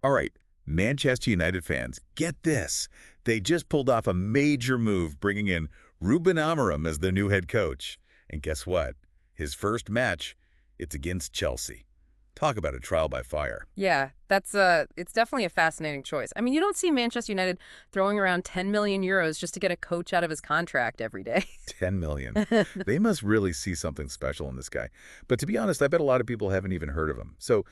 All right, Manchester United fans, get this. They just pulled off a major move, bringing in Rúben Amorim as their new head coach. And guess what? His first match, it's against Chelsea. Talk about a trial by fire. Yeah, it's definitely a fascinating choice. I mean, you don't see Manchester United throwing around 10 million euros just to get a coach out of his contract every day. 10 million. They must really see something special in this guy. But to be honest, I bet a lot of people haven't even heard of him. So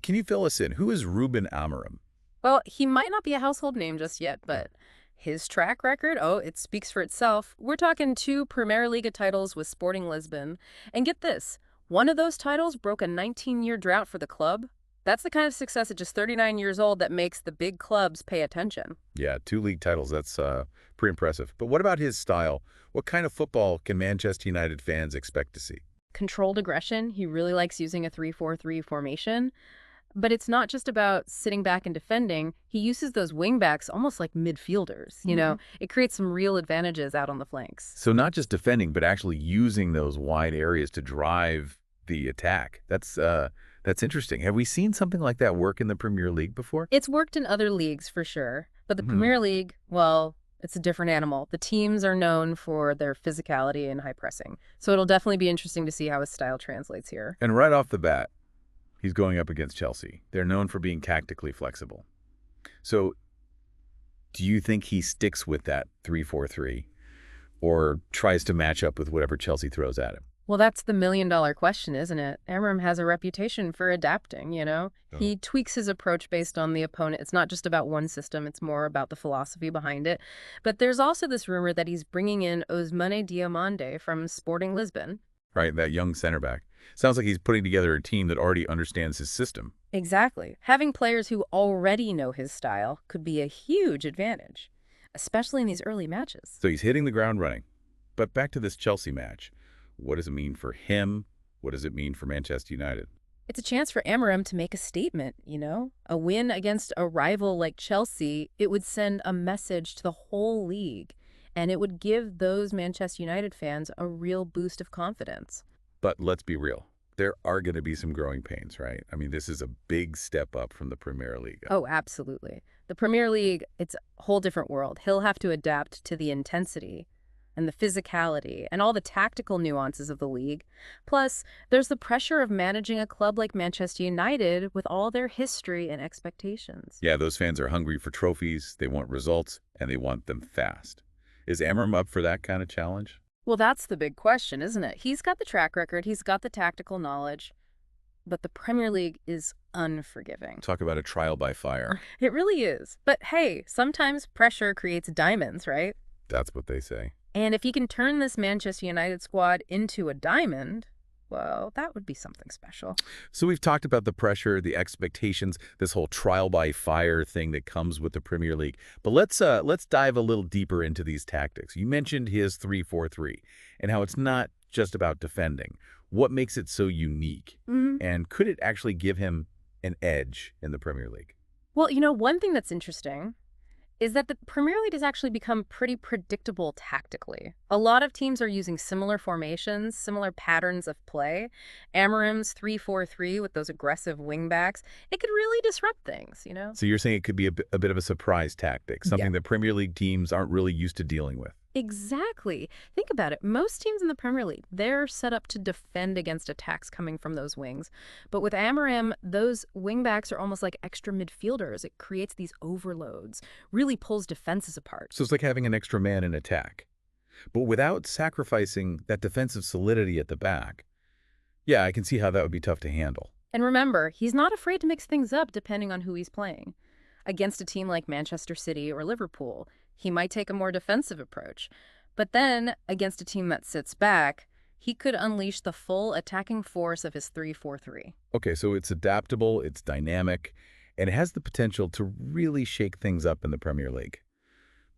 can you fill us in? Who is Rúben Amorim? Well, he might not be a household name just yet, but his track record, oh, it speaks for itself. We're talking 2 Premier League titles with Sporting Lisbon. And get this, one of those titles broke a 19-year drought for the club. That's the kind of success at just 39 years old that makes the big clubs pay attention. Yeah, 2 league titles. That's pretty impressive. But what about his style? What kind of football can Manchester United fans expect to see? Controlled aggression, he really likes using a 3-4-3 formation. But it's not just about sitting back and defending. He uses those wingbacks almost like midfielders. It creates some real advantages out on the flanks. So not just defending, but actually using those wide areas to drive the attack. That's interesting. Have we seen something like that work in the Premier League before? It's worked in other leagues for sure. But the Premier League, well, it's a different animal. The teams are known for their physicality and high pressing. So it'll definitely be interesting to see how his style translates here. And right off the bat, he's going up against Chelsea. They're known for being tactically flexible. So do you think he sticks with that 3-4-3 or tries to match up with whatever Chelsea throws at him? Well, that's the million-dollar question, isn't it? Amorim has a reputation for adapting. He tweaks his approach based on the opponent. It's not just about one system. It's more about the philosophy behind it. But there's also this rumor that he's bringing in Ousmane Diomande from Sporting Lisbon. Right, that young center back. Sounds like he's putting together a team that already understands his system. Exactly. Having players who already know his style could be a huge advantage, especially in these early matches. So he's hitting the ground running. But back to this Chelsea match. What does it mean for him? What does it mean for Manchester United? It's a chance for Amorim to make a statement. A win against a rival like Chelsea, it would send a message to the whole league, and it would give those Manchester United fans a real boost of confidence. But let's be real. There are going to be some growing pains, right? I mean, this is a big step up from the Premier League. Oh, absolutely. The Premier League, it's a whole different world. He'll have to adapt to the intensity and the physicality and all the tactical nuances of the league. Plus, there's the pressure of managing a club like Manchester United with all their history and expectations. Yeah, those fans are hungry for trophies, they want results, and they want them fast. Is Amorim up for that kind of challenge? Well, that's the big question, isn't it? He's got the track record, he's got the tactical knowledge, but the Premier League is unforgiving. Talk about a trial by fire. It really is. But hey, sometimes pressure creates diamonds, right? That's what they say. And if he can turn this Manchester United squad into a diamond, well, that would be something special. So we've talked about the pressure, the expectations, this whole trial by fire thing that comes with the Premier League. But let's dive a little deeper into these tactics. You mentioned his 3-4-3 and how it's not just about defending. What makes it so unique? And could it actually give him an edge in the Premier League? Well, one thing that's interesting is that the Premier League has actually become pretty predictable tactically. A lot of teams are using similar formations, similar patterns of play. Amorim's 3-4-3 with those aggressive wingbacks, it could really disrupt things. So you're saying it could be a bit of a surprise tactic, something Yeah. that Premier League teams aren't really used to dealing with. Exactly. Think about it. Most teams in the Premier League, they're set up to defend against attacks coming from those wings. But with Amorim, those wingbacks are almost like extra midfielders. It creates these overloads, really pulls defenses apart. So it's like having an extra man in attack, but without sacrificing that defensive solidity at the back. Yeah, I can see how that would be tough to handle. And remember, he's not afraid to mix things up depending on who he's playing. Against a team like Manchester City or Liverpool, he might take a more defensive approach. But then, against a team that sits back, he could unleash the full attacking force of his 3-4-3. Okay, so it's adaptable, it's dynamic, and it has the potential to really shake things up in the Premier League.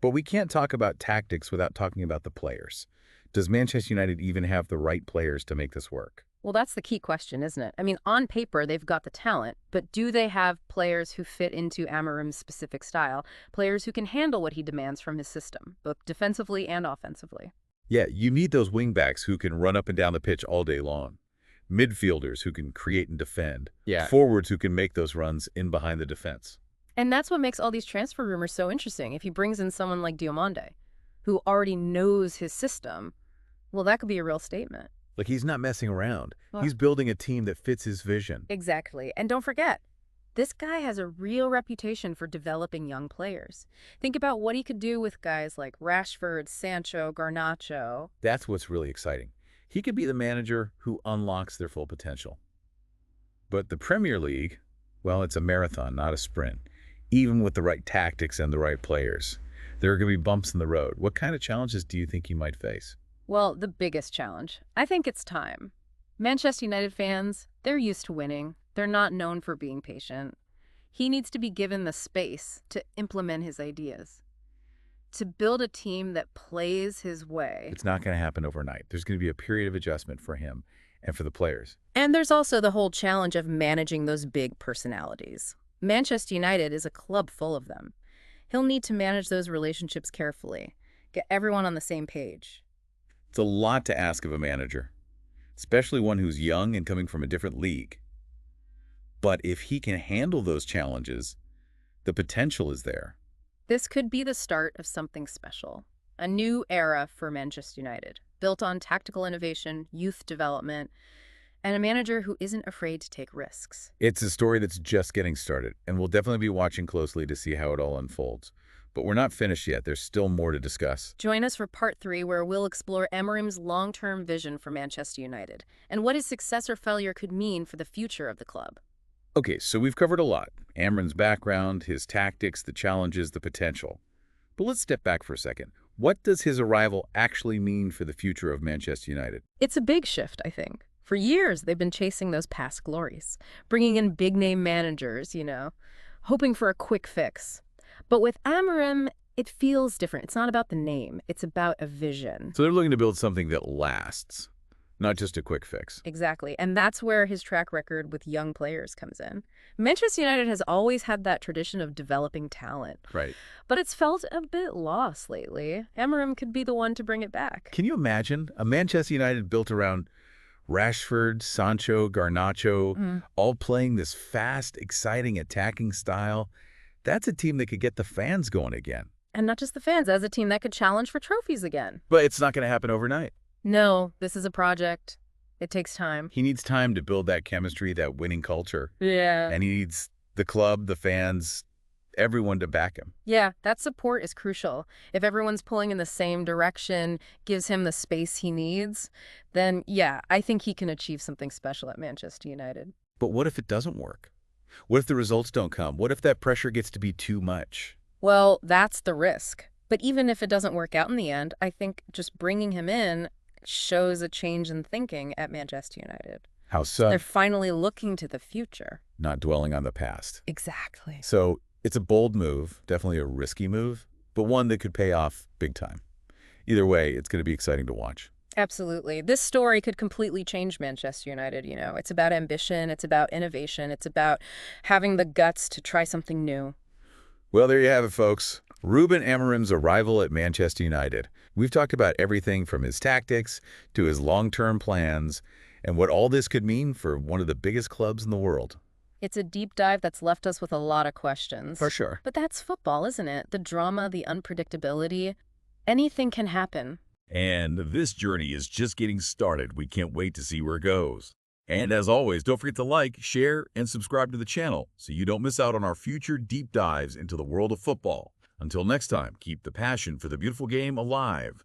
But we can't talk about tactics without talking about the players. Does Manchester United even have the right players to make this work? Well, that's the key question, isn't it? I mean, on paper, they've got the talent, but do they have players who fit into Amorim's specific style, players who can handle what he demands from his system, both defensively and offensively? Yeah, you need those wingbacks who can run up and down the pitch all day long. Midfielders who can create and defend. Yeah. Forwards who can make those runs in behind the defense. And that's what makes all these transfer rumors so interesting. If he brings in someone like Diomande, who already knows his system, well, that could be a real statement. Like, he's not messing around. Well, He's building a team that fits his vision. exactly. And don't forget, this guy has a real reputation for developing young players. Think about what he could do with guys like Rashford, Sancho, Garnacho. That's what's really exciting. He could be the manager who unlocks their full potential. But the Premier League, well, it's a marathon, not a sprint. Even with the right tactics and the right players, there are going to be bumps in the road. What kind of challenges do you think he might face? Well, the biggest challenge, I think it's time. Manchester United fans, they're used to winning. They're not known for being patient. He needs to be given the space to implement his ideas, to build a team that plays his way. It's not going to happen overnight. There's going to be a period of adjustment for him and for the players. And there's also the whole challenge of managing those big personalities. Manchester United is a club full of them. He'll need to manage those relationships carefully, get everyone on the same page. It's a lot to ask of a manager, especially one who's young and coming from a different league. But if he can handle those challenges, the potential is there. This could be the start of something special, a new era for Manchester United, built on tactical innovation, youth development, and a manager who isn't afraid to take risks. It's a story that's just getting started, and we'll definitely be watching closely to see how it all unfolds. But we're not finished yet. There's still more to discuss. Join us for part 3, where we'll explore Amorim's long-term vision for Manchester United and what his success or failure could mean for the future of the club. Okay, so we've covered a lot. Amorim's background, his tactics, the challenges, the potential. But let's step back for a second. What does his arrival actually mean for the future of Manchester United? It's a big shift, I think. For years, they've been chasing those past glories, bringing in big-name managers, hoping for a quick fix. But with Amorim, it feels different. It's not about the name. It's about a vision. So they're looking to build something that lasts, not just a quick fix. Exactly. And that's where his track record with young players comes in. Manchester United has always had that tradition of developing talent. Right. But it's felt a bit lost lately. Amorim could be the one to bring it back. Can you imagine a Manchester United built around Rashford, Sancho, Garnacho, all playing this fast, exciting, attacking style? That's a team that could get the fans going again. And not just the fans, as a team that could challenge for trophies again. But it's not going to happen overnight. No, this is a project. It takes time. He needs time to build that chemistry, that winning culture. Yeah. And he needs the club, the fans, everyone to back him. Yeah, that support is crucial. If everyone's pulling in the same direction, gives him the space he needs, then yeah, I think he can achieve something special at Manchester United. But what if it doesn't work? What if the results don't come? What if that pressure gets to be too much? Well, that's the risk. But even if it doesn't work out in the end, I think just bringing him in shows a change in thinking at Manchester United. How so? They're finally looking to the future. Not dwelling on the past. Exactly. So it's a bold move, definitely a risky move, but one that could pay off big time. Either way, it's going to be exciting to watch. Absolutely. This story could completely change Manchester United, It's about ambition, it's about innovation, it's about having the guts to try something new. Well, there you have it, folks. Rúben Amorim's arrival at Manchester United. We've talked about everything from his tactics to his long-term plans and what all this could mean for one of the biggest clubs in the world. It's a deep dive that's left us with a lot of questions. For sure. But that's football, isn't it? The drama, the unpredictability. Anything can happen. And this journey is just getting started. We can't wait to see where it goes. And as always, don't forget to like, share, and subscribe to the channel so you don't miss out on our future deep dives into the world of football. Until next time, keep the passion for the beautiful game alive.